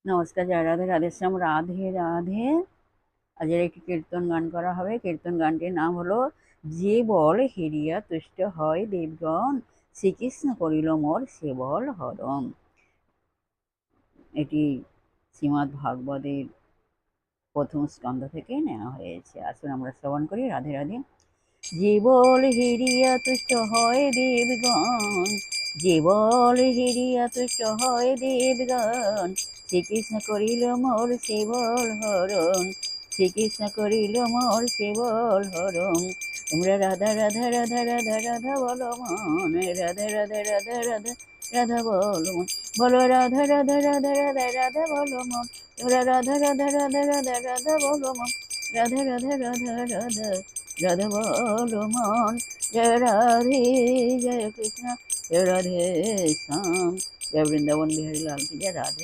নমস্কার, জয় রাধে, রাধেশ্যাম, রাধে রাধে। আজের একটি কীর্তন গান করা হবে। কীর্তন গানটির নাম হলো যে বল হেরিয়া তুষ্ট হয় দেবগণ, শ্রীকৃষ্ণ করিল মোর সে বল হরণ। এটি শ্রীমদ্ ভাগবতের প্রথম স্কন্ধ থেকে নেওয়া হয়েছে। আসুন আমরা শ্রবণ করি। রাধে রাধে। যে বল হেরিয়া তুষ্ট হয় দেবগণ, যে বল হেরিয়া তুষ্ট হয় দেবগণ, শ্রীকৃষ্ণ করিল মোর সে বল হরণ, শ্রীকৃষ্ণ করিল মোর সে বল হরণ। তোমরা রাধা রাধা রাধা রাধা রাধা বলো মন, রাধা রাধা রাধা রাধা রাধা বলো মন, বলো রাধা রাধা রাধা রাধা রাধা বলো মন, তোমরা রাধা রাধা রাধা রাধা রাধা বলো মন, রাধা রাধা রাধা রাধা রাধা বলো মন। জয় রাধে, জয় কৃষ্ণ, জয় রাধে শ্যাম, জয় বৃন্দাবন বিহারী লাল কি জয়। রাধে।